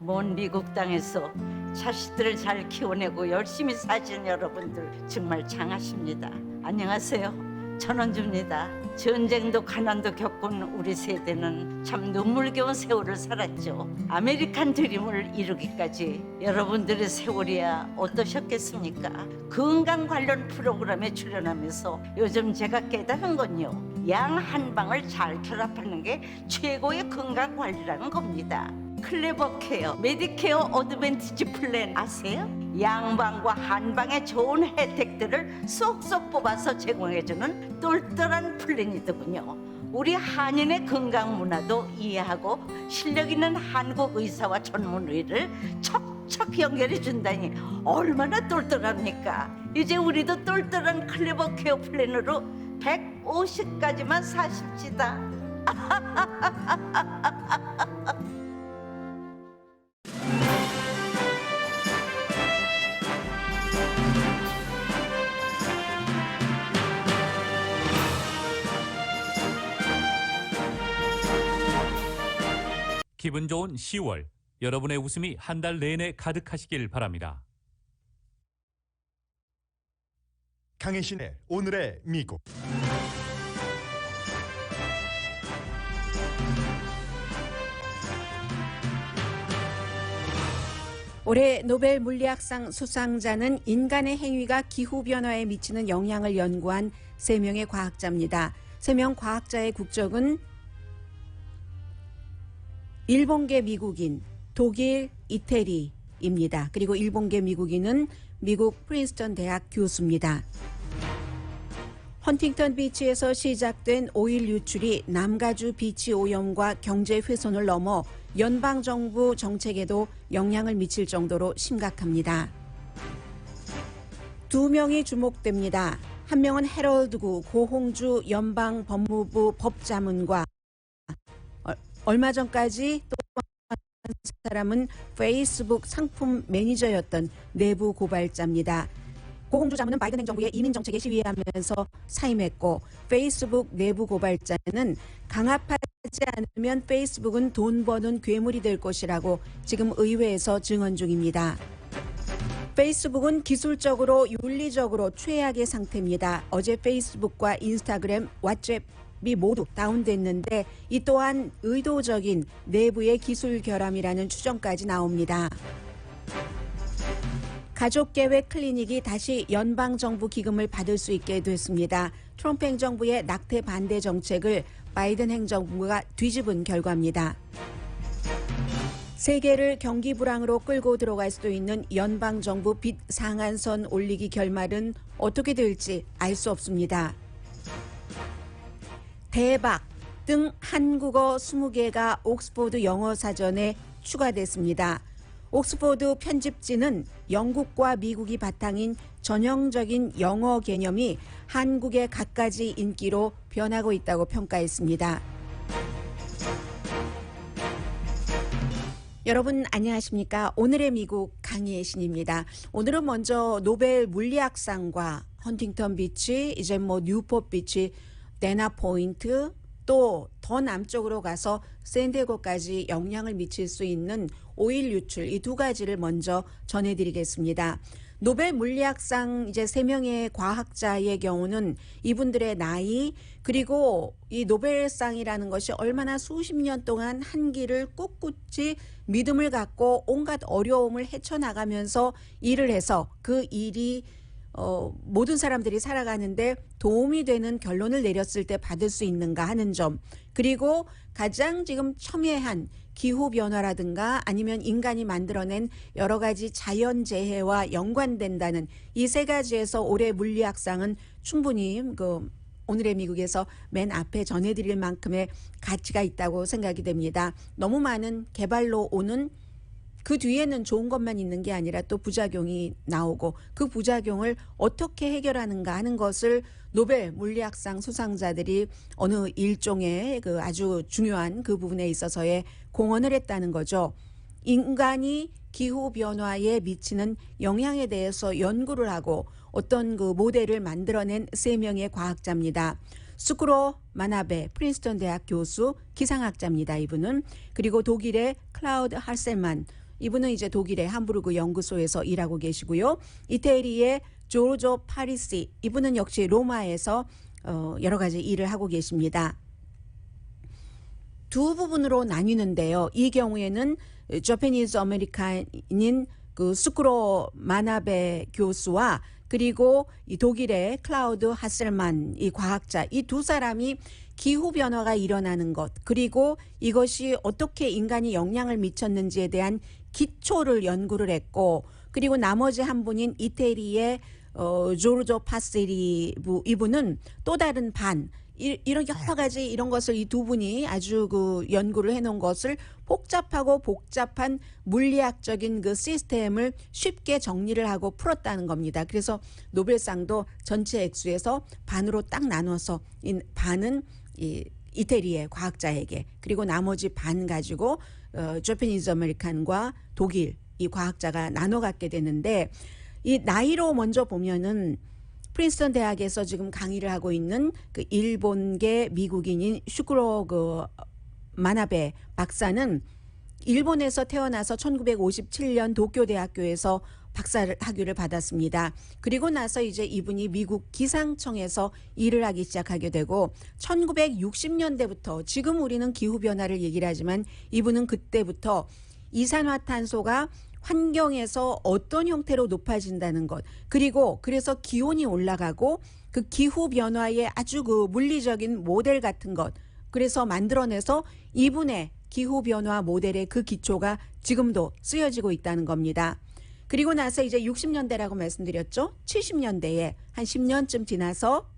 먼 미국 땅에서 자식들을 잘 키워내고 열심히 사신 여러분들 정말 장하십니다. 안녕하세요. 전원주입니다. 전쟁도 가난도 겪은 우리 세대는 참 눈물겨운 세월을 살았죠. 아메리칸 드림을 이루기까지 여러분들의 세월이야 어떠셨겠습니까? 건강 관련 프로그램에 출연하면서 요즘 제가 깨달은 건요, 양 한 방을 잘 결합하는 게 최고의 건강 관리라는 겁니다. 클레버 케어, 메디케어 어드밴티지 플랜 아세요? 양방과 한방의 좋은 혜택들을 쏙쏙 뽑아서 제공해주는 똘똘한 플랜이더군요. 우리 한인의 건강 문화도 이해하고 실력 있는 한국 의사와 전문의를 척척 연결해 준다니 얼마나 똘똘합니까? 이제 우리도 똘똘한 클레버 케어 플랜으로 150까지만 사십시다. 기분 좋은 10월, 여러분의 웃음이 한 달 내내 가득하시길 바랍니다. 강혜신의 오늘의 미국. 올해 노벨 물리학상 수상자는 인간의 행위가 기후변화에 미치는 영향을 연구한 3명의 과학자입니다. 3명 과학자의 국적은 일본계 미국인, 독일, 이태리입니다. 그리고 일본계 미국인은 미국 프린스턴 대학 교수입니다. 헌팅턴 비치에서 시작된 오일 유출이 남가주 비치 오염과 경제 훼손을 넘어 연방정부 정책에도 영향을 미칠 정도로 심각합니다. 2명이 주목됩니다. 한 명은 해럴드구 고홍주 연방법무부 법자문과 얼마 전까지 또 한 사람은 페이스북 상품 매니저였던 내부 고발자입니다. 고홍주 자문은 바이든 행정부의 이민 정책에 시위하면서 사임했고, 페이스북 내부 고발자는 강압하지 않으면 페이스북은 돈 버는 괴물이 될 것이라고 지금 의회에서 증언 중입니다. 페이스북은 기술적으로 윤리적으로 최악의 상태입니다. 어제 페이스북과 인스타그램, 왓츠앱이 모두 다운됐는데 이 또한 의도적인 내부의 기술 결함이라는 추정까지 나옵니다. 가족계획 클리닉이 다시 연방정부 기금을 받을 수 있게 됐습니다. 트럼프 행정부의 낙태 반대 정책을 바이든 행정부가 뒤집은 결과입니다. 세계를 경기 불황으로 끌고 들어갈 수도 있는 연방정부 빚 상한선 올리기 결말은 어떻게 될지 알 수 없습니다. 대박 등 한국어 20개가 옥스포드 영어 사전에 추가됐습니다. 옥스포드 편집진은 영국과 미국이 바탕인 전형적인 영어 개념이 한국의 갖가지 인기로 변하고 있다고 평가했습니다. 여러분 안녕하십니까? 오늘의 미국 강혜신입니다. 오늘은 먼저 노벨 물리학상과 헌팅턴 비치, 이제 뉴포트 비치, 데나 포인트, 또 더 남쪽으로 가서 샌디에고까지 영향을 미칠 수 있는 오일 유출, 이 2가지를 먼저 전해드리겠습니다. 노벨 물리학상 이제 3명의 과학자의 경우는 이분들의 나이, 그리고 이 노벨상이라는 것이 얼마나 수십 년 동안 한 길을 꿋꿋이 믿음을 갖고 온갖 어려움을 헤쳐나가면서 일을 해서 그 일이 모든 사람들이 살아가는데 도움이 되는 결론을 내렸을 때 받을 수 있는가 하는 점, 그리고 가장 지금 첨예한 기후변화라든가 아니면 인간이 만들어낸 여러 가지 자연재해와 연관된다는 이 3가지에서 올해 물리학상은 충분히 오늘의 미국에서 맨 앞에 전해드릴 만큼의 가치가 있다고 생각이 됩니다. 너무 많은 개발로 오는 그 뒤에는 좋은 것만 있는 게 아니라 또 부작용이 나오고 그 부작용을 어떻게 해결하는가 하는 것을 노벨 물리학상 수상자들이 어느 일종의 그 아주 중요한 그 부분에 있어서의 공헌을 했다는 거죠. 인간이 기후변화에 미치는 영향에 대해서 연구를 하고 어떤 그 모델을 만들어낸 3명의 과학자입니다. 스쿠로 마나베 프린스턴 대학 교수, 기상학자입니다. 이분은. 그리고 독일의 클라우드 할셀만, 이분은 이제 독일의 함부르크 연구소에서 일하고 계시고요. 이태리의 조르조 파리시, 이분은 역시 로마에서 여러 가지 일을 하고 계십니다. 두 부분으로 나뉘는데요. 이 경우에는 저페니즈 아메리칸인 그 스쿠로 마나베 교수와 그리고 이 독일의 클라우드 하셀만 이 과학자, 이 두 사람이 기후 변화가 일어나는 것, 그리고 이것이 어떻게 인간이 영향을 미쳤는지에 대한 기초를 연구를 했고, 그리고 나머지 한 분인 이태리의 조르조 파세리 이분은 또 다른 이런 여러 가지 이런 것을 이 두 분이 아주 그 연구를 해놓은 것을 복잡한 물리학적인 그 시스템을 쉽게 정리를 하고 풀었다는 겁니다. 그래서 노벨상도 전체 액수에서 반으로 딱 나눠서 반은 이태리의 과학자에게, 그리고 나머지 반 가지고 저페니즈 아메리칸과 독일 이 과학자가 나눠 갖게 되는데, 이 나이로 먼저 보면은 프린스턴 대학에서 지금 강의를 하고 있는 그 일본계 미국인인 슈쿠로 그 마나베 박사는 일본에서 태어나서 1957년 도쿄대학교에서 박사학위를 받았습니다. 그리고 나서 이제 이분이 미국 기상청에서 일을 하기 시작하게 되고 1960년대부터, 지금 우리는 기후변화를 얘기를 하지만 이분은 그때부터 이산화탄소가 환경에서 어떤 형태로 높아진다는 것, 그리고 그래서 기온이 올라가고 그 기후 변화의 아주 그 물리적인 모델 같은 것, 그래서 만들어내서 이분의 기후 변화 모델의 그 기초가 지금도 쓰여지고 있다는 겁니다. 그리고 나서 이제 60년대라고 말씀드렸죠. 70년대에 한 10년쯤 지나서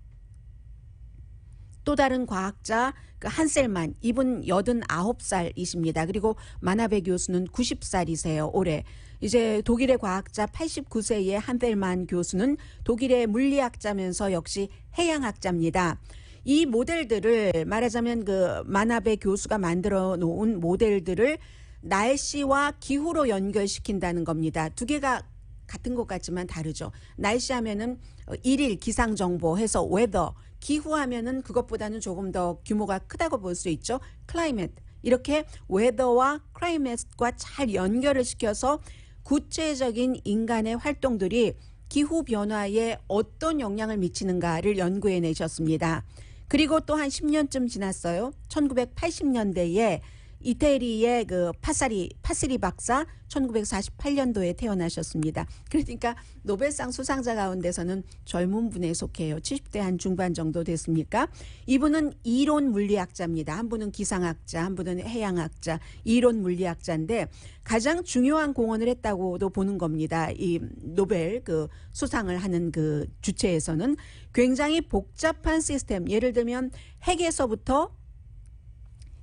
또 다른 과학자 그 한셀만, 이분 89살이십니다. 그리고 마나베 교수는 90살이세요. 올해. 이제 독일의 과학자 89세의 한셀만 교수는 독일의 물리학자면서 역시 해양학자입니다. 이 모델들을 말하자면 그 마나베 교수가 만들어 놓은 모델들을 날씨와 기후로 연결시킨다는 겁니다. 두 개가 같은 것 같지만 다르죠. 날씨 하면은 일일 기상정보 해서 웨더, 기후 하면은 그것보다는 조금 더 규모가 크다고 볼 수 있죠. 클라이밋, 이렇게 웨더와 클라이밋과 잘 연결을 시켜서 구체적인 인간의 활동들이 기후 변화에 어떤 영향을 미치는가를 연구해 내셨습니다. 그리고 또 한 10년쯤 지났어요. 1980년대에 이태리의 그 파시리 박사 1948년도에 태어나셨습니다. 그러니까 노벨상 수상자 가운데서는 젊은 분에 속해요. 70대 한 중반 정도 됐습니까? 이분은 이론 물리학자입니다. 한 분은 기상학자, 한 분은 해양학자, 이론 물리학자인데 가장 중요한 공헌을 했다고도 보는 겁니다. 이 노벨 그 수상을 하는 그 주체에서는 굉장히 복잡한 시스템, 예를 들면 핵에서부터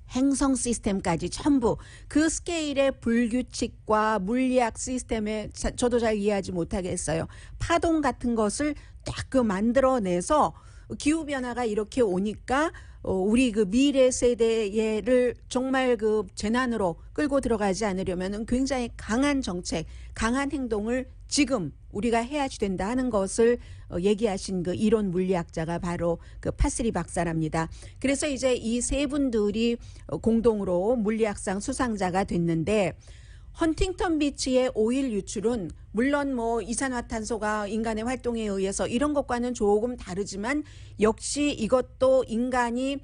행성 시스템까지 전부 그 스케일의 불규칙과 물리학 시스템에 저도 잘 이해하지 못하겠어요. 파동 같은 것을 딱 그 만들어내서 기후변화가 이렇게 오니까 우리 그 미래 세대를 정말 그 재난으로 끌고 들어가지 않으려면 굉장히 강한 정책, 강한 행동을 지금 우리가 해야지 된다 하는 것을 얘기하신 그 이론 물리학자가 바로 그 파시리 박사랍니다. 그래서 이제 이 세 분들이 공동으로 물리학상 수상자가 됐는데, 헌팅턴 비치의 오일 유출은 물론 뭐 이산화탄소가 인간의 활동에 의해서 이런 것과는 조금 다르지만 역시 이것도 인간이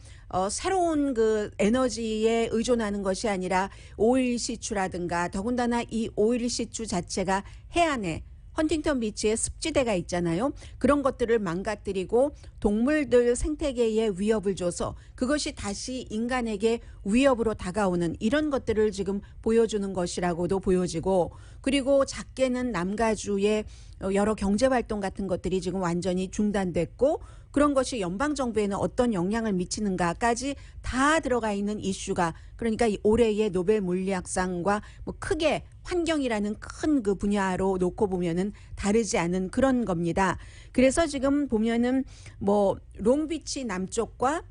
새로운 그 에너지에 의존하는 것이 아니라 오일 시추라든가, 더군다나 이 오일 시추 자체가 해안에 헌팅턴 비치에 습지대가 있잖아요. 그런 것들을 망가뜨리고 동물들 생태계에 위협을 줘서 그것이 다시 인간에게 위협으로 다가오는 이런 것들을 지금 보여주는 것이라고도 보여지고, 그리고 작게는 남가주의 여러 경제활동 같은 것들이 지금 완전히 중단됐고, 그런 것이 연방정부에는 어떤 영향을 미치는가까지 다 들어가 있는 이슈가, 그러니까 이 올해의 노벨 물리학상과 뭐 크게 환경이라는 큰 그 분야로 놓고 보면은 다르지 않은 그런 겁니다. 그래서 지금 보면은 뭐 롱비치 남쪽과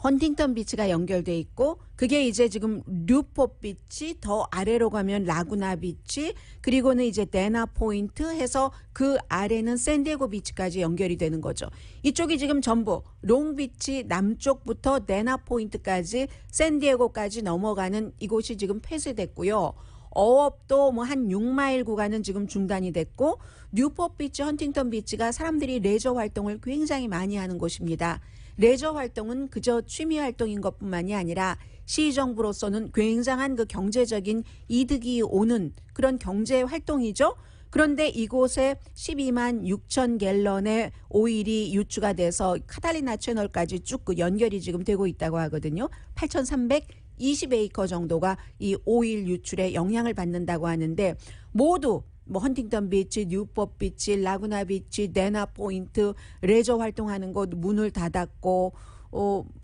헌팅턴 비치가 연결돼 있고 그게 이제 지금 뉴포트 비치 더 아래로 가면 라구나 비치 그리고는 이제 데나 포인트 해서 그 아래는 샌디에고 비치까지 연결이 되는 거죠. 이쪽이 지금 전부 롱비치 남쪽부터 데나 포인트까지 샌디에고까지 넘어가는 이곳이 지금 폐쇄됐고요. 어업도 뭐 한 6마일 구간은 지금 중단이 됐고 뉴포트 비치, 헌팅턴 비치가 사람들이 레저 활동을 굉장히 많이 하는 곳입니다. 레저 활동은 그저 취미 활동인 것뿐만이 아니라 시정부로서는 굉장한 그 경제적인 이득이 오는 그런 경제 활동이죠. 그런데 이곳에 12만 6천 갤런의 오일이 유추가 돼서 카탈리나 채널까지 쭉 그 연결이 지금 되고 있다고 하거든요. 8,320에이커 정도가 이 오일 유출에 영향을 받는다고 하는데 모두 뭐 헌팅턴 비치, 뉴포트 비치, 라구나 비치, 데나 포인트 레저 활동하는 곳 문을 닫았고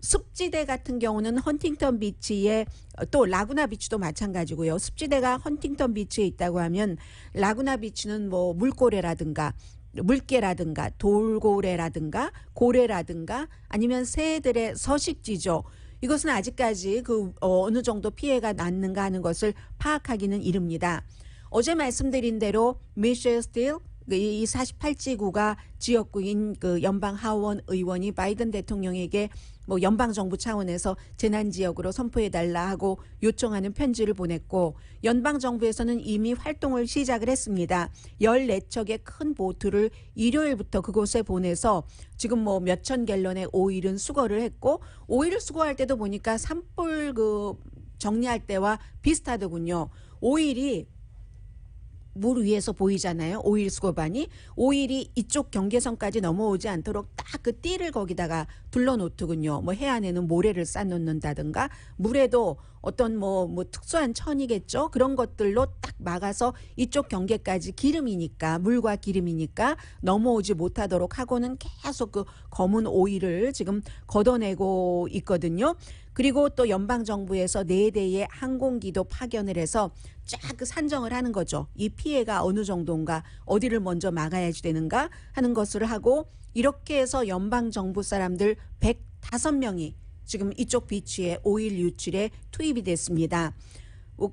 습지대 같은 경우는 헌팅턴 비치에 또 라구나 비치도 마찬가지고요. 습지대가 헌팅턴 비치에 있다고 하면 라구나 비치는 뭐 물고래라든가 물개라든가 돌고래라든가 고래라든가 아니면 새들의 서식지죠. 이것은 아직까지 그 어느 정도 피해가 났는가 하는 것을 파악하기는 이릅니다. 어제 말씀드린 대로 미셸 스틸 이 48지구가 지역구인 그 연방 하원 의원이 바이든 대통령에게 뭐 연방 정부 차원에서 재난 지역으로 선포해 달라 하고 요청하는 편지를 보냈고 연방 정부에서는 이미 활동을 시작을 했습니다. 14척의 큰 보트를 일요일부터 그곳에 보내서 지금 뭐 몇천 갤런의 오일은 수거를 했고 오일을 수거할 때도 보니까 산불 그 정리할 때와 비슷하더군요. 오일이 물 위에서 보이잖아요. 오일 수거반이. 오일이 이쪽 경계선까지 넘어오지 않도록 딱 그 띠를 거기다가 둘러놓더군요. 뭐 해안에는 모래를 쌓아놓는다든가 물에도 어떤 뭐 특수한 천이겠죠. 그런 것들로 딱 막아서 이쪽 경계까지 기름이니까 물과 기름이니까 넘어오지 못하도록 하고는 계속 그 검은 오일을 지금 걷어내고 있거든요. 그리고 또 연방정부에서 4대의 항공기도 파견을 해서 쫙 그 산정을 하는 거죠. 이 피해가 어느 정도인가 어디를 먼저 막아야지 되는가 하는 것을 하고 이렇게 해서 연방정부 사람들 105명이 지금 이쪽 비치에 오일 유출에 투입이 됐습니다.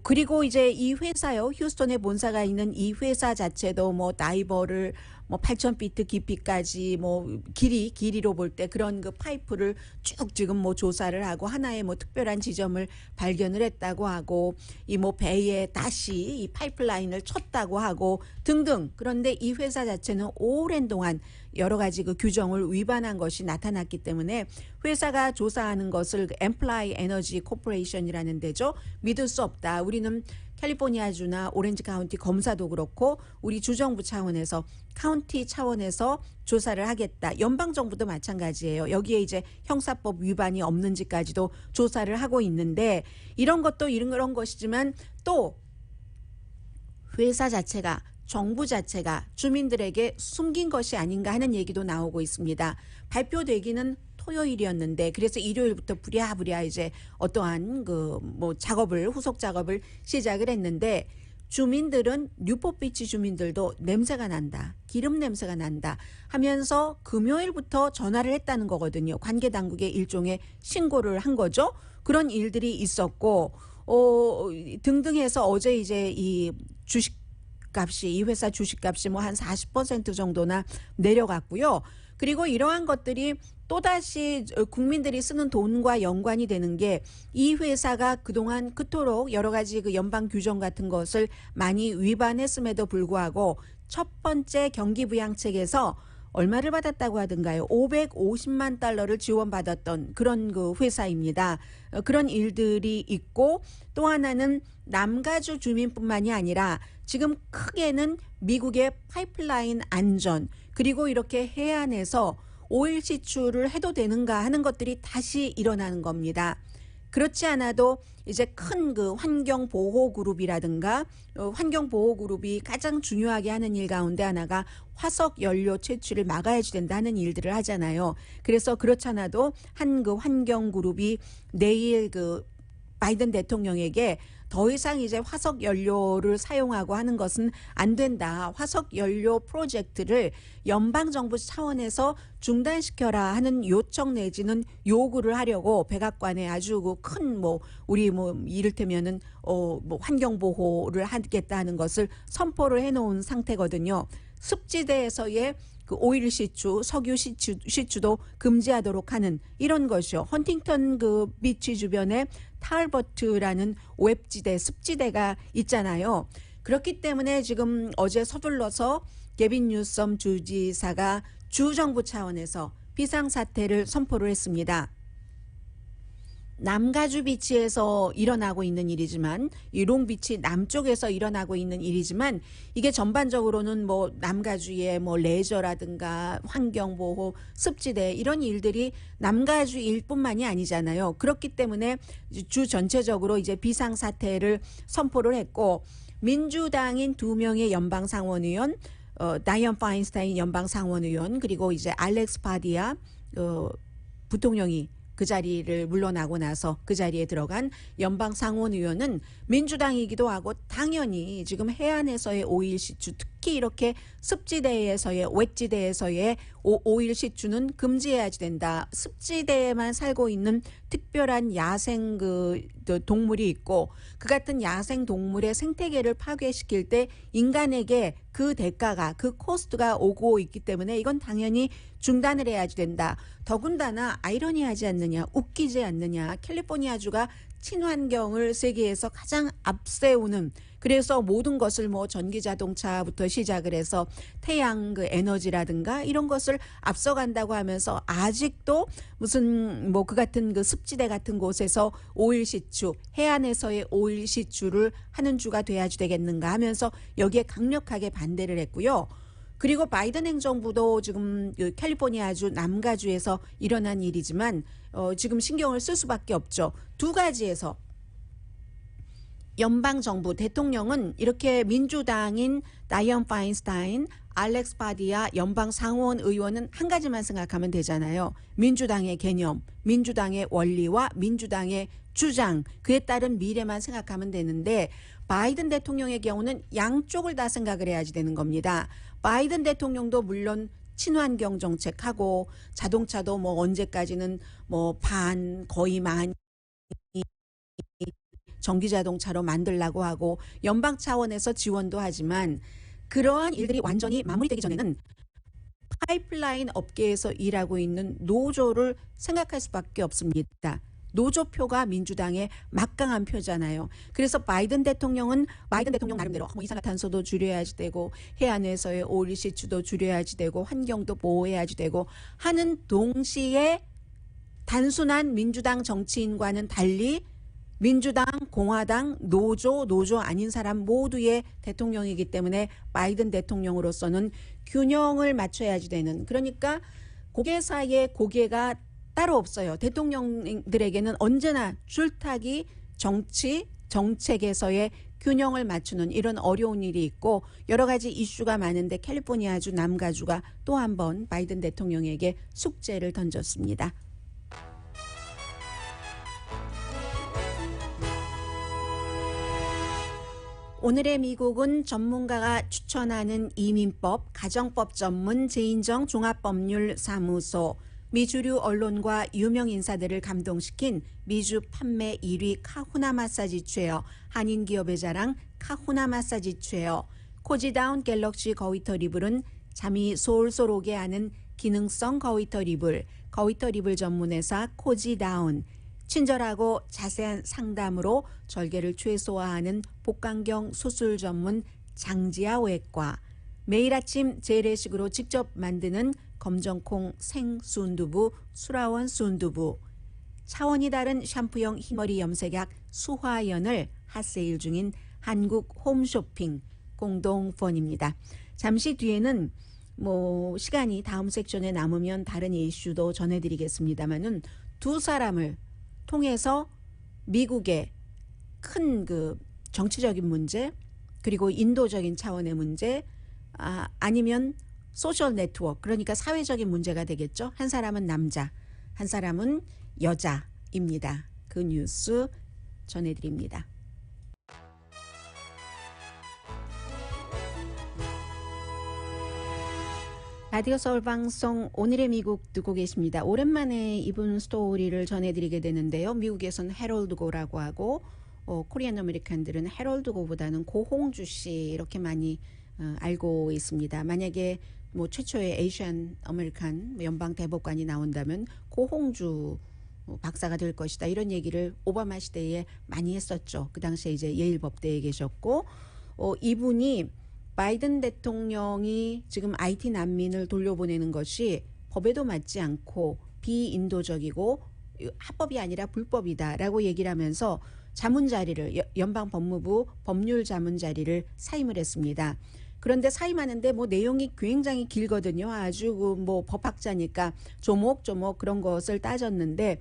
그리고 이제 이 회사요. 휴스턴에 본사가 있는 이 회사 자체도 뭐 다이버를 뭐 8,000피트 깊이까지 뭐 길이로 볼 때 그런 그 파이프를 쭉 지금 뭐 조사를 하고 하나의 뭐 특별한 지점을 발견을 했다고 하고 이 뭐 배에 다시 이 파이프라인을 쳤다고 하고 등등. 그런데 이 회사 자체는 오랜 동안 여러 가지 그 규정을 위반한 것이 나타났기 때문에 회사가 조사하는 것을 엠플라이 에너지 코퍼레이션이라는 데죠. 믿을 수 없다. 우리는 캘리포니아주나 오렌지 카운티 검사도 그렇고 우리 주정부 차원에서 카운티 차원에서 조사를 하겠다. 연방정부도 마찬가지예요. 여기에 이제 형사법 위반이 없는지까지도 조사를 하고 있는데 이런 것도 이런 것이지만 또 회사 자체가 정부 자체가 주민들에게 숨긴 것이 아닌가 하는 얘기도 나오고 있습니다. 발표되기는 토요일이었는데 그래서 일요일부터 부랴부랴 이제 어떠한 그 뭐 후속 작업을 시작을 했는데 주민들은 뉴포트 비치 주민들도 냄새가 난다. 기름 냄새가 난다 하면서 금요일부터 전화를 했다는 거거든요. 관계 당국에 일종의 신고를 한 거죠. 그런 일들이 있었고 등등해서 어제 이제 이 주식값이 이 회사 주식값이 뭐 한 40% 정도나 내려갔고요. 그리고 이러한 것들이 또다시 국민들이 쓰는 돈과 연관이 되는 게 이 회사가 그동안 그토록 여러 가지 그 연방 규정 같은 것을 많이 위반했음에도 불구하고 첫 번째 경기부양책에서 얼마를 받았다고 하던가요? 550만 달러를 지원받았던 그런 그 회사입니다. 그런 일들이 있고 또 하나는 남가주 주민뿐만이 아니라 지금 크게는 미국의 파이프라인 안전 그리고 이렇게 해안에서 오일 시추를 해도 되는가 하는 것들이 다시 일어나는 겁니다. 그렇지 않아도 이제 큰 그 환경보호그룹이라든가 환경보호그룹이 가장 중요하게 하는 일 가운데 하나가 화석 연료 채취를 막아야지 된다는 일들을 하잖아요. 그래서 그렇지 않아도 한 그 환경그룹이 내일 그 바이든 대통령에게 더 이상 이제 화석 연료를 사용하고 하는 것은 안 된다. 화석 연료 프로젝트를 연방 정부 차원에서 중단시켜라 하는 요청 내지는 요구를 하려고 백악관에 아주 큰 우리 이를테면은 환경 보호를 하겠다 하는 것을 선포를 해 놓은 상태거든요. 습지대에서의 그 오일 시추, 석유 시추도 금지하도록 하는 이런 것이요. 헌팅턴 그 비치 주변에 탈버트라는 웹지대, 습지대가 있잖아요. 그렇기 때문에 지금 어제 서둘러서 게빈 뉴섬 주지사가 주정부 차원에서 비상사태를 선포를 했습니다. 남가주 비치에서 일어나고 있는 일이지만 이 롱비치 남쪽에서 일어나고 있는 일이지만 이게 전반적으로는 남가주의 레저라든가 환경보호, 습지대 이런 일들이 남가주 일뿐만이 아니잖아요. 그렇기 때문에 주 전체적으로 이제 비상사태를 선포를 했고 민주당인 2명의 연방상원의원 다이언 파인스타인 연방상원의원 그리고 이제 알렉스 파디아 부통령이 그 자리를 물러나고 나서 그 자리에 들어간 연방상원의원은 민주당이기도 하고 당연히 지금 해안에서의 오일 시추 특히 이렇게 습지대에서의 웻지대에서의 오일 시추는 금지해야지 된다. 습지대에만 살고 있는 특별한 야생 동물이 있고 그 같은 야생 동물의 생태계를 파괴시킬 때 인간에게 그 대가가 그 코스트가 오고 있기 때문에 이건 당연히 중단을 해야지 된다. 더군다나 아이러니하지 않느냐, 웃기지 않느냐. 캘리포니아주가 친환경을 세계에서 가장 앞세우는 그래서 모든 것을 전기 자동차부터 시작을 해서 태양 에너지라든가 이런 것을 앞서간다고 하면서 아직도 무슨 그 같은 그 습지대 같은 곳에서 오일 시추, 해안에서의 오일 시추를 하는 주가 돼야지 되겠는가 하면서 여기에 강력하게 반대를 했고요. 그리고 바이든 행정부도 지금 캘리포니아주 남가주에서 일어난 일이지만 지금 신경을 쓸 수밖에 없죠. 두 가지에서 연방정부 대통령은 이렇게 민주당인 다이언 파인스타인, 알렉스 파디아 연방상원 의원은 한 가지만 생각하면 되잖아요. 민주당의 개념, 민주당의 원리와 민주당의 주장, 그에 따른 미래만 생각하면 되는데 바이든 대통령의 경우는 양쪽을 다 생각을 해야지 되는 겁니다. 바이든 대통령도 물론 친환경 정책하고 자동차도 언제까지는 거의 많이 전기 자동차로 만들라고 하고 연방 차원에서 지원도 하지만 그러한 일들이 완전히 마무리되기 전에는 파이프라인 업계에서 일하고 있는 노조를 생각할 수밖에 없습니다. 노조표가 민주당의 막강한 표잖아요. 그래서 바이든 대통령 나름대로 이산화탄소도 줄여야지 되고 해안에서의 오일 시추도 줄여야지 되고 환경도 보호해야지 되고 하는 동시에 단순한 민주당 정치인과는 달리 민주당, 공화당, 노조 아닌 사람 모두의 대통령이기 때문에 바이든 대통령으로서는 균형을 맞춰야지 되는 그러니까 고개 사이에 고개가 따로 없어요. 대통령들에게는 언제나 줄타기 정치, 정책에서의 균형을 맞추는 이런 어려운 일이 있고 여러 가지 이슈가 많은데 캘리포니아주 남가주가 또 한 번 바이든 대통령에게 숙제를 던졌습니다. 오늘의 미국은 전문가가 추천하는 이민법, 가정법 전문 제인정 종합법률사무소, 미주류 언론과 유명 인사들을 감동시킨 미주 판매 1위 카후나 마사지 체어, 한인 기업의 자랑 카후나 마사지 체어, 코지다운 갤럭시 거위터 리블은 잠이 솔솔 오게 하는 기능성 거위터 리블, 거위터 리블 전문회사 코지다운, 친절하고 자세한 상담으로 절개를 최소화하는 복강경 수술 전문 장지아 외과, 매일 아침 재래식으로 직접 만드는 검정콩 생순두부 수라원 순두부, 차원이 다른 샴푸용 흰머리 염색약 수화연을 핫세일 중인 한국 홈쇼핑 공동펀입니다. 잠시 뒤에는 시간이 다음 섹션에 남으면 다른 이슈도 전해드리겠습니다만은 두 사람을 통해서 미국의 큰 정치적인 문제 그리고 인도적인 차원의 문제 아니면 소셜 네트워크 그러니까 사회적인 문제가 되겠죠. 한 사람은 남자, 한 사람은 여자입니다. 그 뉴스 전해드립니다. 라디오 서울 방송 오늘의 미국 듣고 계십니다. 오랜만에 이분 스토리를 전해드리게 되는데요. 미국에서는 해럴드 고라고 하고 코리안 아메리칸들은 해럴드 고보다는 고홍주 씨 이렇게 많이 알고 있습니다. 만약에 뭐 최초의 에이시안 아메리칸 연방 대법관이 나온다면 고홍주 박사가 될 것이다. 이런 얘기를 오바마 시대에 많이 했었죠. 그 당시에 이제 예일 법대에 계셨고 이분이 바이든 대통령이 지금 IT 난민을 돌려보내는 것이 법에도 맞지 않고 비인도적이고 합법이 아니라 불법이다라고 얘기를 하면서 자문자리를 연방 법무부 법률 자문자리를 사임을 했습니다. 그런데 사임하는데 뭐 내용이 굉장히 길거든요. 아주 뭐 법학자니까 조목조목 그런 것을 따졌는데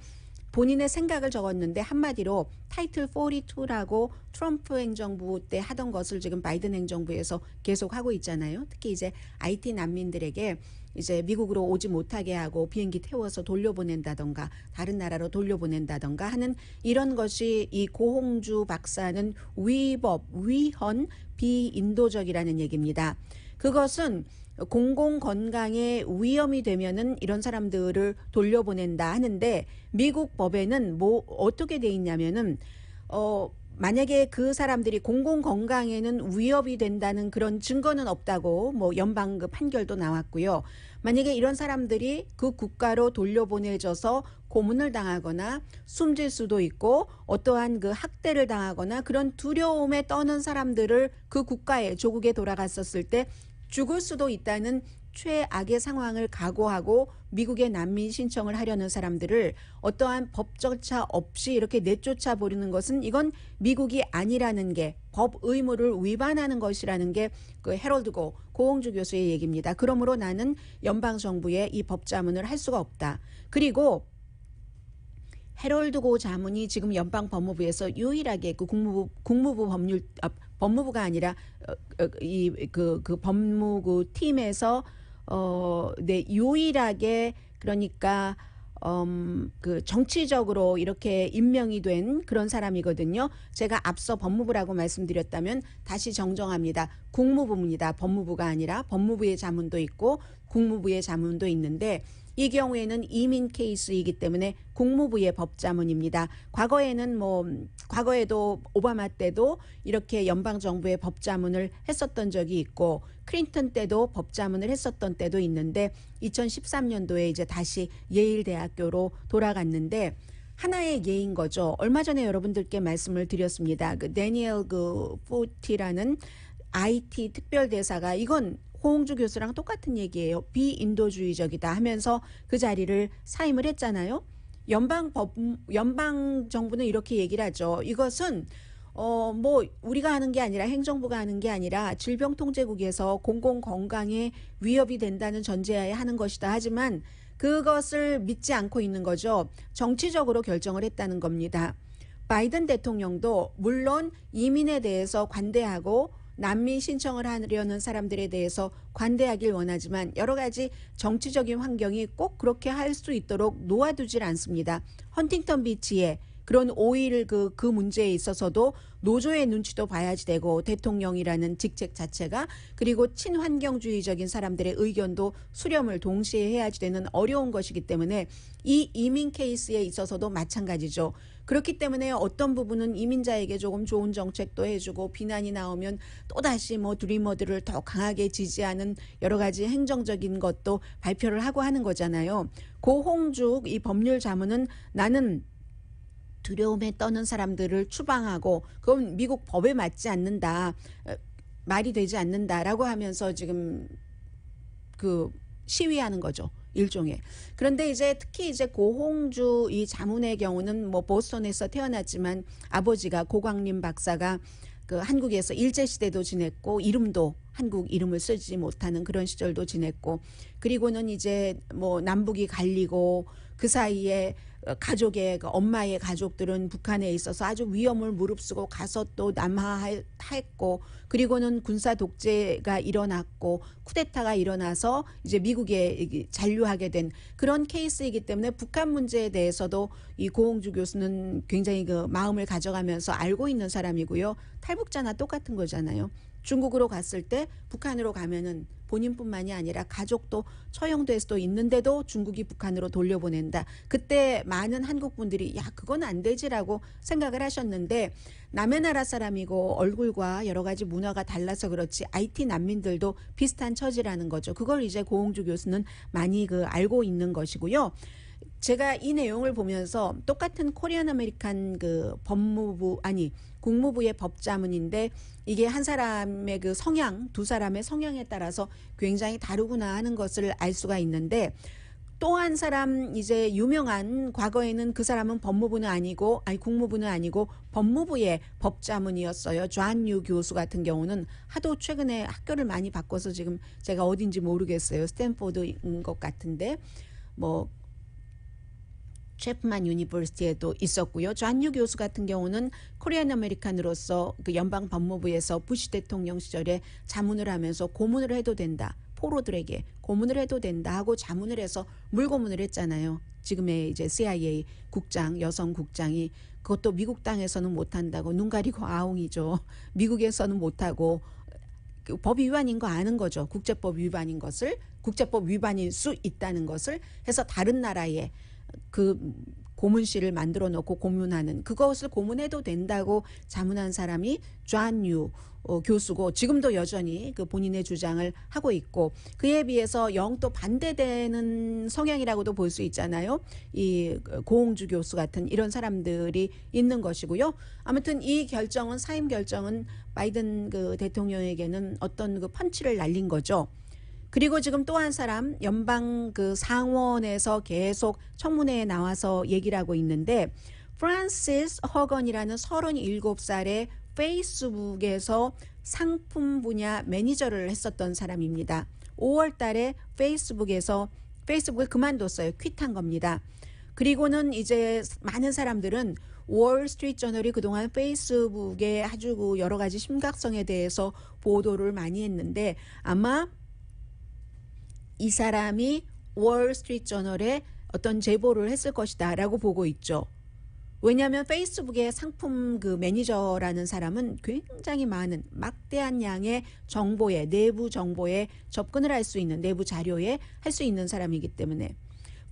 본인의 생각을 적었는데 한마디로 타이틀 42라고 트럼프 행정부 때 하던 것을 지금 바이든 행정부에서 계속 하고 있잖아요. 특히 이제 IT 난민들에게 이제 미국으로 오지 못하게 하고 비행기 태워서 돌려보낸다던가 다른 나라로 돌려보낸다던가 하는 이런 것이 이 고홍주 박사는 위법, 위헌, 비인도적이라는 얘기입니다. 그것은 공공건강에 위험이 되면은 이런 사람들을 돌려보낸다 하는데 미국 법에는 뭐 어떻게 돼 있냐면은 만약에 그 사람들이 공공건강에는 위협이 된다는 그런 증거는 없다고 뭐 연방급 판결도 나왔고요. 만약에 이런 사람들이 그 국가로 돌려보내져서 고문을 당하거나 숨질 수도 있고 어떠한 그 학대를 당하거나 그런 두려움에 떠는 사람들을 그 국가에 조국에 돌아갔었을 때 죽을 수도 있다는 최악의 상황을 각오하고 미국에 난민 신청을 하려는 사람들을 어떠한 법 절차 없이 이렇게 내쫓아 버리는 것은 이건 미국이 아니라는 게 법 의무를 위반하는 것이라는 게 그 해럴드 고홍주 교수의 얘기입니다. 그러므로 나는 연방 정부에 이 법 자문을 할 수가 없다. 그리고 해럴드 고 자문이 지금 연방 법무부에서 유일하게 그 국무부 법무부가 아니라 그 법무부 팀에서 유일하게 그러니까 그 정치적으로 이렇게 임명이 된 그런 사람이거든요. 제가 앞서 법무부라고 말씀드렸다면 다시 정정합니다. 국무부입니다. 법무부가 아니라 법무부의 자문도 있고 국무부의 자문도 있는데 이 경우에는 이민 케이스이기 때문에 국무부의 법자문입니다. 과거에도 오바마 때도 이렇게 연방정부의 법자문을 했었던 적이 있고 클린턴 때도 법자문을 했었던 때도 있는데 2013년도에 이제 다시 예일 대학교로 돌아갔는데 하나의 예인 거죠. 얼마 전에 여러분들께 말씀을 드렸습니다. 그 데니엘 푸티라는 IT 특별대사가 이건 고홍주 교수랑 똑같은 얘기예요. 비인도주의적이다 하면서 그 자리를 사임을 했잖아요. 연방 정부는 이렇게 얘기를 하죠. 이것은 뭐 우리가 하는 게 아니라 행정부가 하는 게 아니라 질병통제국에서 공공건강에 위협이 된다는 전제하에 하는 것이다. 하지만 그것을 믿지 않고 있는 거죠. 정치적으로 결정을 했다는 겁니다. 바이든 대통령도 물론 이민에 대해서 관대하고 난민 신청을 하려는 사람들에 대해서 관대하길 원하지만 여러 가지 정치적인 환경이 꼭 그렇게 할 수 있도록 놓아두질 않습니다. 헌팅턴 비치에 그런 오일 그 문제에 있어서도 노조의 눈치도 봐야지 되고 대통령이라는 직책 자체가 그리고 친환경주의적인 사람들의 의견도 수렴을 동시에 해야지 되는 어려운 것이기 때문에 이 이민 케이스에 있어서도 마찬가지죠. 그렇기 때문에 어떤 부분은 이민자에게 조금 좋은 정책도 해주고 비난이 나오면 또다시 뭐 드리머들을 더 강하게 지지하는 여러 가지 행정적인 것도 발표를 하고 하는 거잖아요. 고홍주 이 법률 자문은 나는 두려움에 떠는 사람들을 추방하고 그건 미국 법에 맞지 않는다. 말이 되지 않는다라고 하면서 지금 그 시위하는 거죠. 일종의. 그런데 이제 특히 이제 고홍주 이 자문의 경우는 뭐 보스턴에서 태어났지만 아버지가 고광림 박사가 그 한국에서 일제시대도 지냈고 이름도 한국 이름을 쓰지 못하는 그런 시절도 지냈고, 그리고는 이제 뭐 남북이 갈리고 그 사이에 가족의 그 엄마의 가족들은 북한에 있어서 아주 위험을 무릅쓰고 가서 또 남하했고, 그리고는 군사 독재가 일어났고 쿠데타가 일어나서 이제 미국에 잔류하게 된 그런 케이스이기 때문에 북한 문제에 대해서도 이 고홍주 교수는 굉장히 그 마음을 가져가면서 알고 있는 사람이고요. 탈북자나 똑같은 거잖아요. 중국으로 갔을 때 북한으로 가면은 본인뿐만이 아니라 가족도 처형될 수도 있는데도 중국이 북한으로 돌려보낸다. 그때 많은 한국 분들이 야 그건 안 되지라고 생각을 하셨는데, 남의 나라 사람이고 얼굴과 여러 가지 문화가 달라서 그렇지 IT 난민들도 비슷한 처지라는 거죠. 그걸 이제 고홍주 교수는 많이 그 알고 있는 것이고요. 제가 이 내용을 보면서 똑같은 코리안 아메리칸 그 국무부의 법자문인데 이게 한 사람의 그 성향, 두 사람의 성향에 따라서 굉장히 다르구나 하는 것을 알 수가 있는데, 또 한 사람 이제 유명한, 과거에는 그 사람은 국무부는 아니고 법무부의 법자문이었어요. 존유 교수 같은 경우는 하도 최근에 학교를 많이 바꿔서 지금 제가 어딘지 모르겠어요. 스탠포드인 것 같은데 뭐 체프만 유니버시티에도 있었고요. 존유 교수 같은 경우는 코리안 아메리칸으로서 그 연방 법무부에서 부시 대통령 시절에 자문을 하면서 고문을 해도 된다. 포로들에게 고문을 해도 된다 하고 자문을 해서 물고문을 했잖아요. 지금의 이제 CIA 국장, 여성 국장이 그것도 미국 땅에서는 못한다고 눈 가리고 아웅이죠. 미국에서는 못하고 그 법 위반인 거 아는 거죠. 국제법 위반인 것을, 국제법 위반일 수 있다는 것을 해서 다른 나라에 그 고문실을 만들어 놓고 고문하는, 그것을 고문해도 된다고 자문한 사람이 존유 교수고, 지금도 여전히 그 본인의 주장을 하고 있고, 그에 비해서 영 또 반대되는 성향이라고도 볼 수 있잖아요. 이 고홍주 교수 같은 이런 사람들이 있는 것이고요. 아무튼 이 결정은, 사임 결정은 바이든 그 대통령에게는 어떤 그 펀치를 날린 거죠. 그리고 지금 또 한 사람 연방 그 상원에서 계속 청문회에 나와서 얘기를 하고 있는데, 프란시스 허건이라는 37살의 페이스북에서 상품 분야 매니저를 했었던 사람입니다. 5월 달에 페이스북을 그만뒀어요. 퀴트한 겁니다. 그리고는 이제 많은 사람들은 월스트리트 저널이 그동안 페이스북의 아주 그 여러 가지 심각성에 대해서 보도를 많이 했는데, 아마 이 사람이 월스트리트 저널에 어떤 제보를 했을 것이다 라고 보고 있죠. 왜냐하면 페이스북의 상품 그 매니저라는 사람은 굉장히 많은 막대한 양의 정보에, 내부 정보에 접근을 할 수 있는, 내부 자료에 할 수 있는 사람이기 때문에.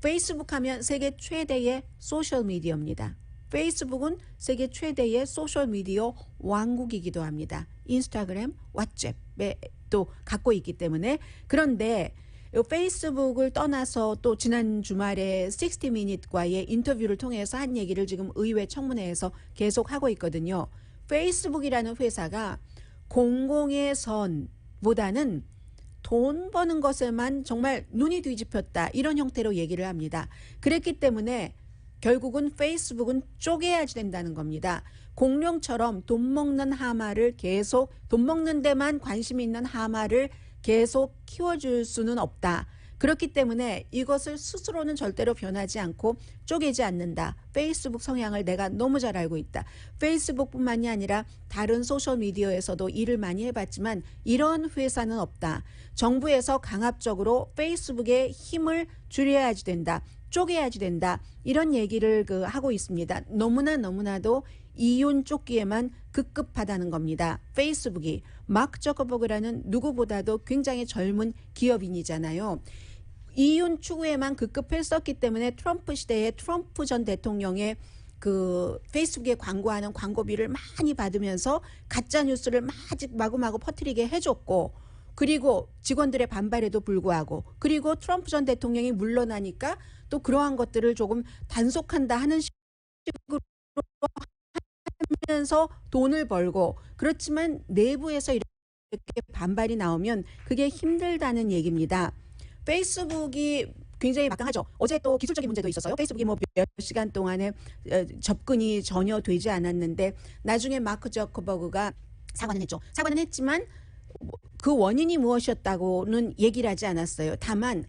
페이스북 하면 세계 최대의 소셜미디어입니다. 페이스북은 세계 최대의 소셜미디어 왕국이기도 합니다. 인스타그램, 왓츠앱에 또 갖고 있기 때문에. 그런데 페이스북을 떠나서 또 지난 주말에 60미닛과의 인터뷰를 통해서 한 얘기를 지금 의회 청문회에서 계속 하고 있거든요. 페이스북이라는 회사가 공공의 선보다는 돈 버는 것에만 정말 눈이 뒤집혔다, 이런 형태로 얘기를 합니다. 그랬기 때문에 결국은 페이스북은 쪼개야지 된다는 겁니다. 공룡처럼 돈 먹는 하마를 계속, 돈 먹는 데만 관심이 있는 하마를 계속 키워줄 수는 없다. 그렇기 때문에 이것을 스스로는 절대로 변하지 않고 쪼개지 않는다. 페이스북 성향을 내가 너무 잘 알고 있다. 페이스북뿐만이 아니라 다른 소셜미디어에서도 일을 많이 해봤지만 이런 회사는 없다. 정부에서 강압적으로 페이스북의 힘을 줄여야지 된다. 쪼개야지 된다. 이런 얘기를 하고 있습니다. 너무나도 이윤 쫓기에만 급급하다는 겁니다. 페이스북이. 마크 저커버그라는 누구보다도 굉장히 젊은 기업인이잖아요. 이윤 추구에만 급급했었기 때문에 트럼프 시대에 트럼프 전 대통령의 그 페이스북에 광고하는 광고비를 많이 받으면서 가짜 뉴스를 마구마구 퍼뜨리게 해줬고, 그리고 직원들의 반발에도 불구하고, 그리고 트럼프 전 대통령이 물러나니까 또 그러한 것들을 조금 단속한다 하는 식으로 하면서 돈을 벌고, 그렇지만 내부에서 이렇게 반발이 나오면 그게 힘들다는 얘기입니다. 페이스북이 굉장히 막강하죠. 어제 또 기술적인 문제도 있었어요. 페이스북이 뭐 몇 시간 동안에 접근이 전혀 되지 않았는데 나중에 마크 저커버그가 사과는 했죠. 사과는 했지만 그 원인이 무엇이었다고는 얘기를 하지 않았어요. 다만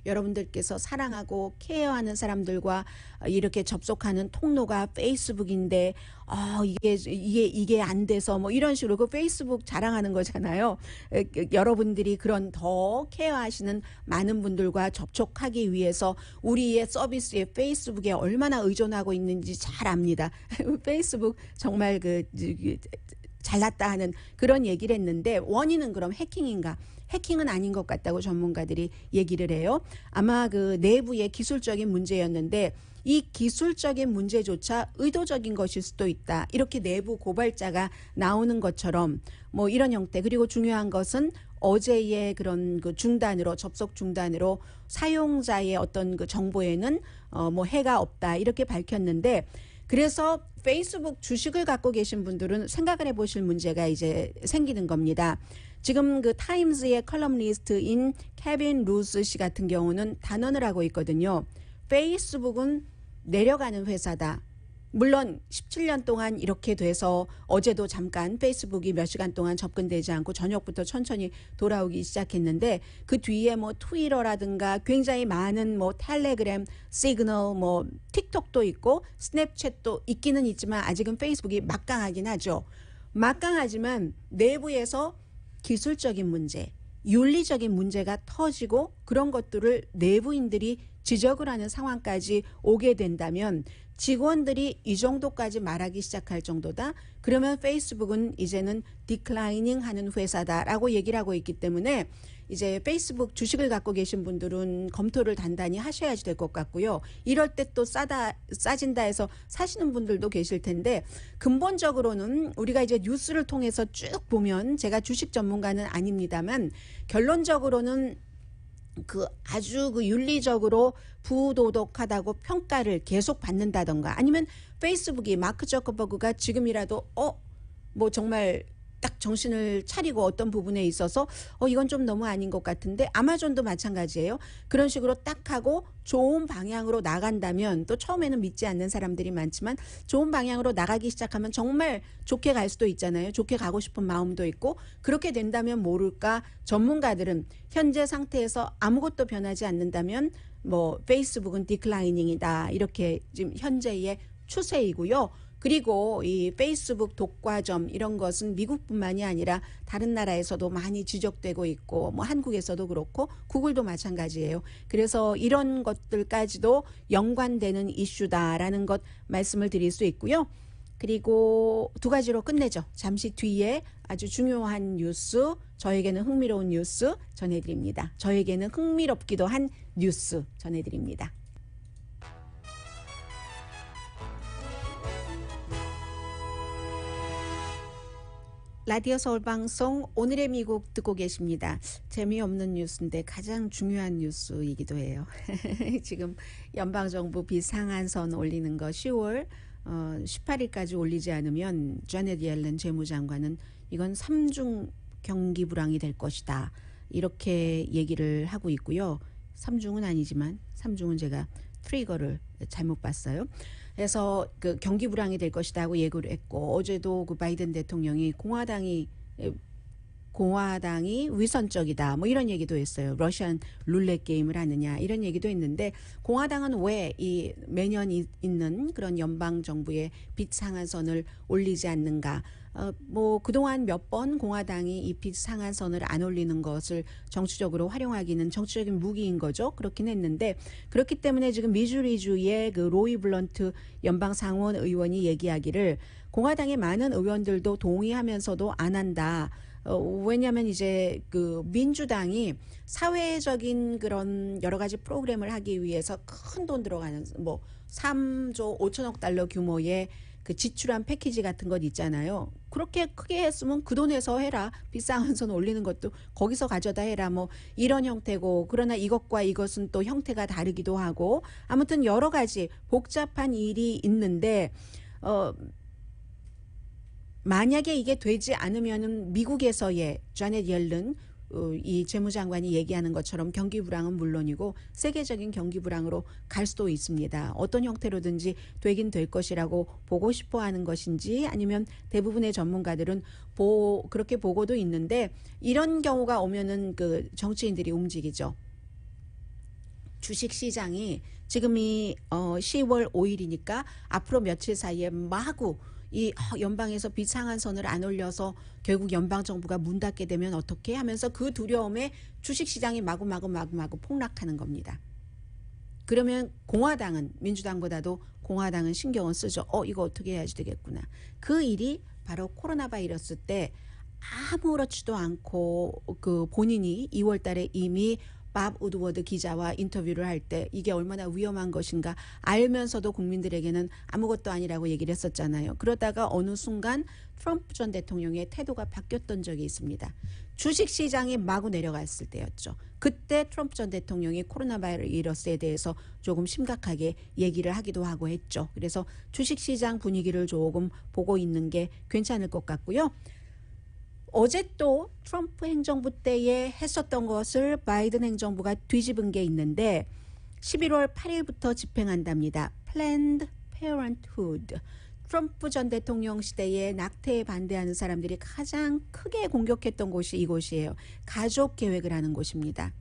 여러분들께서 사랑하고 케어하는 사람들과 이렇게 접속하는 통로가 페이스북인데 이게 안 돼서 뭐 이런 식으로 그 페이스북 자랑하는 거잖아요. 여러분들이 그런 더 케어하시는 많은 분들과 접촉하기 위해서 우리의 서비스에 페이스북에 얼마나 의존하고 있는지 잘 압니다. 페이스북 정말 잘났다 하는 그런 얘기를 했는데 원인은 그럼 해킹인가? 해킹은 아닌 것 같다고 전문가들이 얘기를 해요. 아마 그 내부의 기술적인 문제였는데 이 기술적인 문제조차 의도적인 것일 수도 있다. 이렇게 내부 고발자가 나오는 것처럼 뭐 이런 형태. 그리고 중요한 것은 어제의 그런 그 중단으로 접속 중단으로 사용자의 어떤 그 정보에는 뭐 해가 없다 이렇게 밝혔는데 그래서 페이스북 주식을 갖고 계신 분들은 생각을 해보실 문제가 이제 생기는 겁니다. 지금 그 타임즈의 컬럼니스트인 케빈 루스 씨 같은 경우는 단언을 하고 있거든요. 페이스북은 내려가는 회사다. 물론 17년 동안 이렇게 돼서 어제도 잠깐 페이스북이 몇 시간 동안 접근되지 않고 저녁부터 천천히 돌아오기 시작했는데 그 뒤에 뭐 트위터라든가 굉장히 많은 뭐 텔레그램, 시그널, 뭐 틱톡도 있고 스냅챗도 있기는 있지만 아직은 페이스북이 막강하긴 하죠. 막강하지만 내부에서 기술적인 문제, 윤리적인 문제가 터지고 그런 것들을 내부인들이 지적을 하는 상황까지 오게 된다면 직원들이 이 정도까지 말하기 시작할 정도다. 그러면 페이스북은 이제는 디클라이닝 하는 회사다라고 얘기를 하고 있기 때문에 이제 페이스북 주식을 갖고 계신 분들은 검토를 단단히 하셔야지 될 것 같고요. 이럴 때 또 싸진다 해서 사시는 분들도 계실 텐데 근본적으로는 우리가 이제 뉴스를 통해서 쭉 보면 제가 주식 전문가는 아닙니다만 결론적으로는 아주 윤리적으로 부도덕하다고 평가를 계속 받는다던가 아니면 페이스북이 마크 저커버그가 지금이라도 뭐 정말 딱 정신을 차리고 어떤 부분에 있어서 이건 좀 너무 아닌 것 같은데 아마존도 마찬가지예요. 그런 식으로 딱 하고 좋은 방향으로 나간다면 또 처음에는 믿지 않는 사람들이 많지만 좋은 방향으로 나가기 시작하면 정말 좋게 갈 수도 있잖아요. 좋게 가고 싶은 마음도 있고 그렇게 된다면 모를까 전문가들은 현재 상태에서 아무것도 변하지 않는다면 뭐 페이스북은 디클라이닝이다 이렇게 지금 현재의 추세이고요. 그리고 이 페이스북 독과점 이런 것은 미국뿐만이 아니라 다른 나라에서도 많이 지적되고 있고 뭐 한국에서도 그렇고 구글도 마찬가지예요. 그래서 이런 것들까지도 연관되는 이슈다라는 것 말씀을 드릴 수 있고요. 그리고 두 가지로 끝내죠. 잠시 뒤에 아주 중요한 뉴스, 저에게는 흥미로운 뉴스 전해드립니다. 저에게는 흥미롭기도 한 뉴스 전해드립니다. 라디오 서울방송 오늘의 미국 듣고 계십니다. 재미없는 뉴스인데 가장 중요한 뉴스이기도 해요. 지금 연방정부 비상한선 올리는 거 10월 18일까지 올리지 않으면 자넷 옐런 재무장관은 이건 3중 경기 불황이 될 것이다. 이렇게 얘기를 하고 있고요. 3중은 아니지만 3중은 제가 트리거를 잘못 봤어요. 그래서 그 경기 불황이 될 것이다 하고 예고를 했고 어제도 그 바이든 대통령이 공화당이 위선적이다 뭐 이런 얘기도 했어요. 러시안 룰렛 게임을 하느냐 이런 얘기도 했는데 공화당은 왜 이 매년 있는 그런 연방 정부의 빚 상한선을 올리지 않는가? 뭐 그동안 몇 번 공화당이 이 빚 상한선을 안 올리는 것을 정치적으로 활용하기는 정치적인 무기인 거죠. 그렇긴 했는데 그렇기 때문에 지금 미주리주의 그 로이 블런트 연방 상원 의원이 얘기하기를 공화당의 많은 의원들도 동의하면서도 안 한다. 왜냐하면 이제 그 민주당이 사회적인 그런 여러 가지 프로그램을 하기 위해서 큰 돈 들어가는 뭐 3조 5천억 달러 규모의 그 지출한 패키지 같은 것 있잖아요. 그렇게 크게 했으면 그 돈에서 해라. 빚상한선 올리는 것도 거기서 가져다 해라. 뭐 이런 형태고 그러나 이것과 이것은 또 형태가 다르기도 하고 아무튼 여러 가지 복잡한 일이 있는데 만약에 이게 되지 않으면은 미국에서의 자넷 옐런 이 재무장관이 얘기하는 것처럼 경기 불황은 물론이고 세계적인 경기 불황으로 갈 수도 있습니다. 어떤 형태로든지 되긴 될 것이라고 보고 싶어 하는 것인지 아니면 대부분의 전문가들은 그렇게 보고도 있는데 이런 경우가 오면은 그 정치인들이 움직이죠. 주식시장이 지금이 10월 5일이니까 앞으로 며칠 사이에 마구 이 연방에서 비상한선을 안 올려서 결국 연방정부가 문 닫게 되면 어떻게 하면서 그 두려움에 주식시장이 마구 폭락하는 겁니다. 그러면 공화당은 민주당보다도 공화당은 신경을 쓰죠. 이거 어떻게 해야지 되겠구나. 그 일이 바로 코로나 바이러스 때 아무렇지도 않고 그 본인이 2월 달에 이미 밥 우드워드 기자와 인터뷰를 할 때 이게 얼마나 위험한 것인가 알면서도 국민들에게는 아무것도 아니라고 얘기를 했었잖아요. 그러다가 어느 순간 트럼프 전 대통령의 태도가 바뀌었던 적이 있습니다. 주식시장이 마구 내려갔을 때였죠. 그때 트럼프 전 대통령이 코로나 바이러스에 대해서 조금 심각하게 얘기를 하기도 하고 했죠. 그래서 주식시장 분위기를 조금 보고 있는 게 괜찮을 것 같고요. 어제 또 트럼프 행정부 때에 했었던 것을 바이든 행정부가 뒤집은 게 있는데 11월 8일부터 집행한답니다. Planned Parenthood. 트럼프 전 대통령 시대에 낙태에 반대하는 사람들이 가장 크게 공격했던 곳이 이곳이에요. 가족 계획을 하는 곳입니다.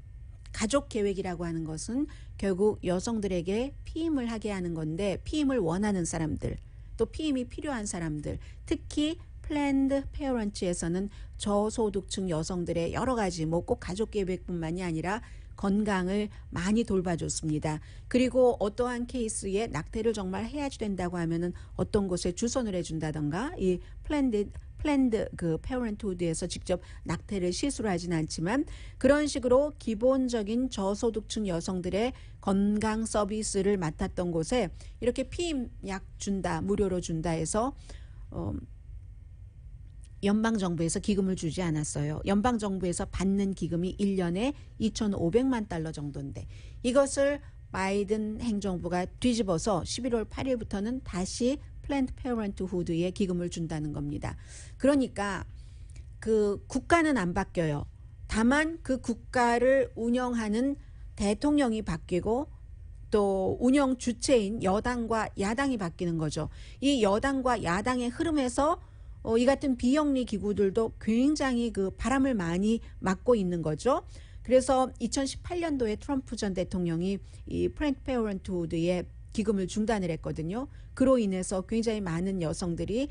가족 계획이라고 하는 것은 결국 여성들에게 피임을 하게 하는 건데 피임을 원하는 사람들, 또 피임이 필요한 사람들, 특히 플랜드 페어런트에서는 저소득층 여성들의 여러 가지 뭐 꼭 가족 계획뿐만이 아니라 건강을 많이 돌봐줬습니다. 그리고 어떠한 케이스에 낙태를 정말 해야지 된다고 하면은 어떤 곳에 주선을 해준다던가 이 플랜드 그 페어런트후드에서 직접 낙태를 시술을 하진 않지만 그런 식으로 기본적인 저소득층 여성들의 건강 서비스를 맡았던 곳에 이렇게 피임약 준다, 무료로 준다 해서 연방정부에서 기금을 주지 않았어요. 연방정부에서 받는 기금이 1년에 2,500만 달러 정도인데 이것을 바이든 행정부가 뒤집어서 11월 8일부터는 다시 플랜드 페어런트후드에 기금을 준다는 겁니다. 그러니까 그 국가는 안 바뀌어요. 다만 그 국가를 운영하는 대통령이 바뀌고 또 운영 주체인 여당과 야당이 바뀌는 거죠. 이 여당과 야당의 흐름에서 이 같은 비영리 기구들도 굉장히 그 바람을 많이 맞고 있는 거죠. 그래서 2018년도에 트럼프 전 대통령이 이 플랜드 페어런트후드에 기금을 중단을 했거든요. 그로 인해서 굉장히 많은 여성들이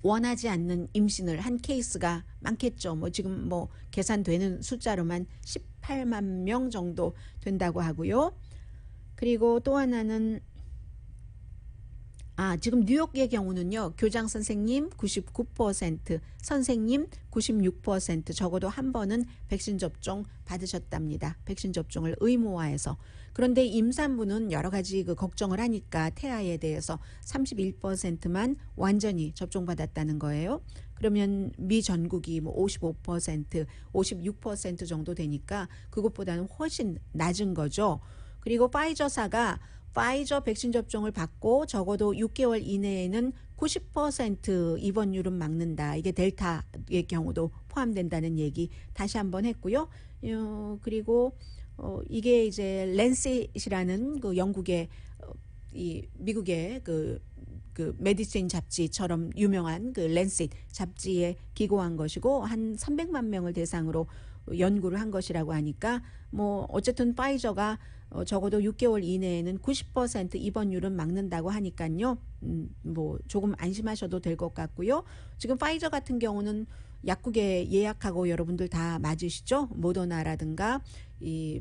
원하지 않는 임신을 한 케이스가 많겠죠. 뭐 지금 뭐 계산되는 숫자로만 18만 명 정도 된다고 하고요. 그리고 또 하나는 지금 뉴욕의 경우는요. 교장 선생님 99%, 선생님 96% 적어도 한 번은 백신 접종 받으셨답니다. 백신 접종을 의무화해서. 그런데 임산부는 여러 가지 그 걱정을 하니까 태아에 대해서 31%만 완전히 접종받았다는 거예요. 그러면 미 전국이 뭐 55%, 56% 정도 되니까 그것보다는 훨씬 낮은 거죠. 그리고 파이저사가 파이저 백신 접종을 받고 적어도 6개월 이내에는 90% 입원율은 막는다. 이게 델타의 경우도 포함된다는 얘기 다시 한번 했고요. 그리고 이게 이제 랜셋이라는 그 영국의 이 미국의 그 메디신 잡지처럼 유명한 그 랜셋 잡지에 기고한 것이고 한 300만 명을 대상으로 연구를 한 것이라고 하니까 뭐 어쨌든 파이저가 적어도 6개월 이내에는 90% 입원율은 막는다고 하니까요. 뭐 조금 안심하셔도 될 것 같고요. 지금 파이저 같은 경우는 약국에 예약하고 여러분들 다 맞으시죠? 모더나라든가 이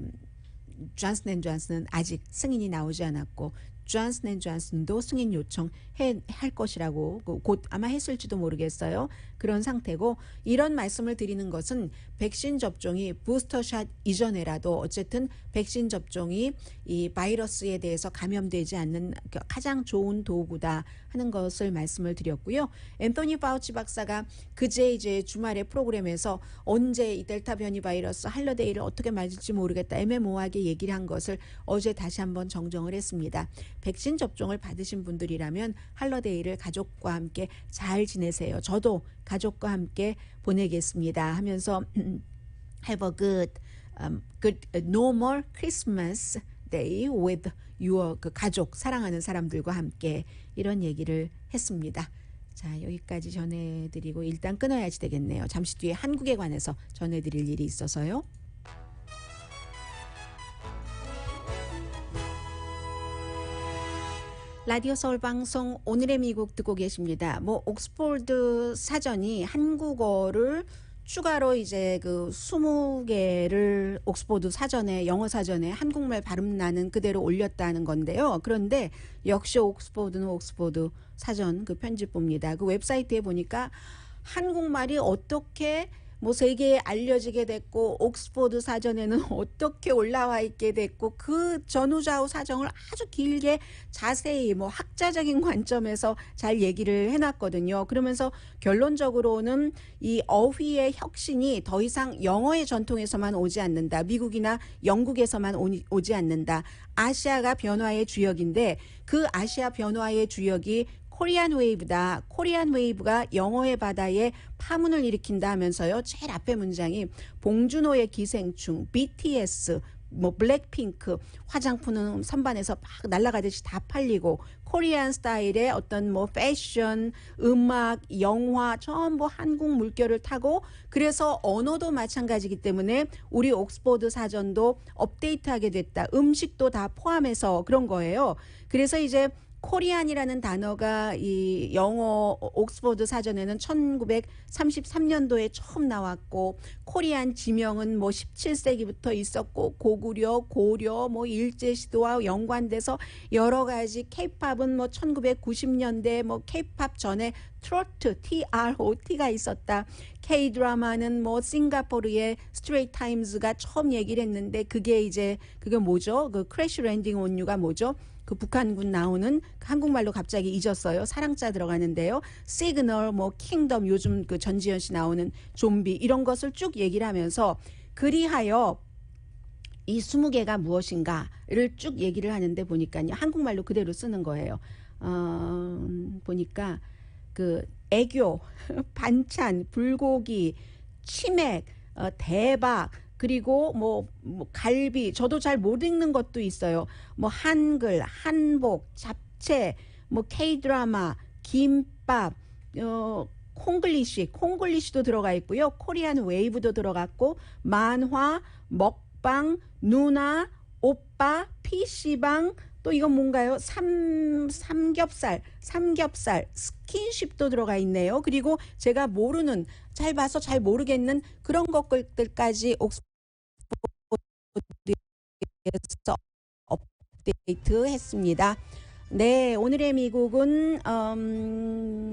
존슨 앤 존슨은 아직 승인이 나오지 않았고 존슨 앤 존슨도 승인 요청할 것이라고 곧 아마 했을지도 모르겠어요. 그런 상태고 이런 말씀을 드리는 것은 백신 접종이 부스터샷 이전에라도 어쨌든 백신 접종이 이 바이러스에 대해서 감염되지 않는 가장 좋은 도구다 하는 것을 말씀을 드렸고요. 앤토니 파우치 박사가 그제 이제 주말에 프로그램에서 언제 이 델타 변이 바이러스 할러데이를 어떻게 맞을지 모르겠다 애매모호하게 얘기를 한 것을 어제 다시 한번 정정을 했습니다. 백신 접종을 받으신 분들이라면 할러데이를 가족과 함께 잘 지내세요. 저도 가족과 함께 보내겠습니다 하면서 Have a good normal Christmas day with your 그 가족, 사랑하는 사람들과 함께 이런 얘기를 했습니다. 자, 여기까지 전해드리고 일단 끊어야지 되겠네요. 잠시 뒤에 한국에 관해서 전해드릴 일이 있어서요. 라디오 서울 방송 오늘의 미국 듣고 계십니다. 뭐 옥스포드 사전이 한국어를 추가로 이제 그 20개를 옥스포드 사전에 영어 사전에 한국말 발음 나는 그대로 올렸다는 건데요. 그런데 역시 옥스포드는 옥스포드 사전 그 편집부입니다. 그 웹사이트에 보니까 한국말이 어떻게 뭐 세계에 알려지게 됐고 옥스포드 사전에는 어떻게 올라와 있게 됐고 그 전후좌우 사정을 아주 길게 자세히 뭐 학자적인 관점에서 잘 얘기를 해놨거든요. 그러면서 결론적으로는 이 어휘의 혁신이 더 이상 영어의 전통에서만 오지 않는다. 미국이나 영국에서만 오지 않는다. 아시아가 변화의 주역인데 그 아시아 변화의 주역이 코리안 웨이브다. 코리안 웨이브가 영어의 바다에 파문을 일으킨다 하면서요. 제일 앞에 문장이 봉준호의 기생충, BTS, 뭐 블랙핑크, 화장품은 선반에서 막 날아가듯이 다 팔리고 코리안 스타일의 어떤 뭐 패션, 음악, 영화 전부 한국 물결을 타고 그래서 언어도 마찬가지이기 때문에 우리 옥스포드 사전도 업데이트하게 됐다. 음식도 다 포함해서 그런 거예요. 그래서 이제 코리안이라는 단어가 이 영어 옥스포드 사전에는 1933년도에 처음 나왔고 코리안 지명은 뭐 17세기부터 있었고 고구려, 고려, 뭐 일제시대와 연관돼서 여러 가지 케이팝은 뭐 1990년대 뭐 케이팝 전에 트로트, TROT가 있었다. K-드라마는 뭐 싱가포르의 스트레이트 타임즈가 처음 얘기를 했는데 그게 뭐죠? 그 크래시 랜딩 온 유가 뭐죠? 그 북한군 나오는 한국말로 갑자기 잊었어요. 사랑자 들어가는데요. 시그널, 뭐 킹덤, 요즘 그 전지현 씨 나오는 좀비 이런 것을 쭉 얘기를 하면서 그리하여 이 20개가 무엇인가를 쭉 얘기를 하는데 보니까요. 한국말로 그대로 쓰는 거예요. 보니까 그 애교, 반찬, 불고기, 치맥, 대박 그리고 뭐 갈비 저도 잘 못 읽는 것도 있어요. 뭐 한글, 한복, 잡채, 뭐 K-드라마, 김밥, 콩글리시도 들어가 있고요. 코리안 웨이브도 들어갔고 만화, 먹방, 누나, 오빠, PC방 또 이건 뭔가요? 삼겹살, 스킨십도 들어가 있네요. 그리고 제가 모르는, 잘 봐서 잘 모르겠는 그런 것들까지 옥스포드에서 업데이트 했습니다. 네, 오늘의 미국은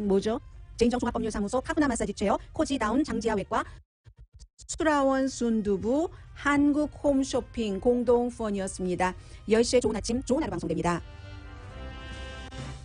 뭐죠? 제인정 종합법률사무소 카구나 마사지 체어, 코지다운 장지하 외과, 수라원 순두부, 한국 홈쇼핑 공동 후원이었습니다. 10시에 좋은 아침, 좋은 하루 방송됩니다.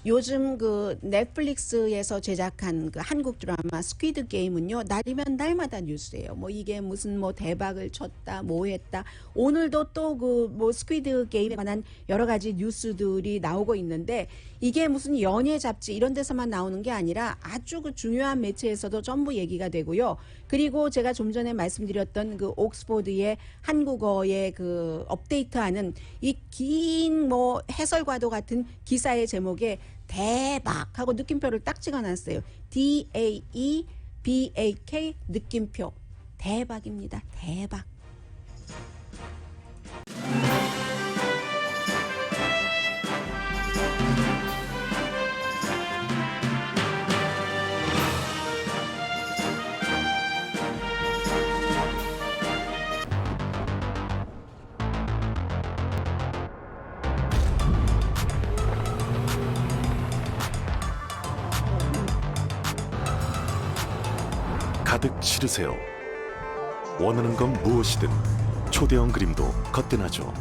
요즘 그 넷플릭스에서 제작한 그 한국 드라마 스퀴드 게임은요, 날이면 날마다 뉴스예요. 뭐 이게 무슨 뭐 대박을 쳤다, 뭐 했다. 오늘도 또 그 뭐 스퀴드 게임에 관한 여러 가지 뉴스들이 나오고 있는데 이게 무슨 연예 잡지 이런 데서만 나오는 게 아니라 아주 그 중요한 매체에서도 전부 얘기가 되고요. 그리고 제가 좀 전에 말씀드렸던 그 옥스포드의 한국어의 그 업데이트하는 이 긴 뭐 해설과도 같은 기사의 제목에 대박 하고 느낌표를 딱 찍어놨어요. DAEBAK 느낌표. 대박입니다. 대박. 가득 실으세요. 원하는 건 무엇이든 초대형 그림도 거뜬하죠.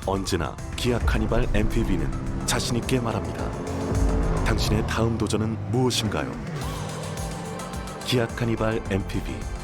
언제나 기아 카니발 MPV는 자신있게 말합니다. 당신의 다음 도전은 무엇인가요? 기아 카니발 MPV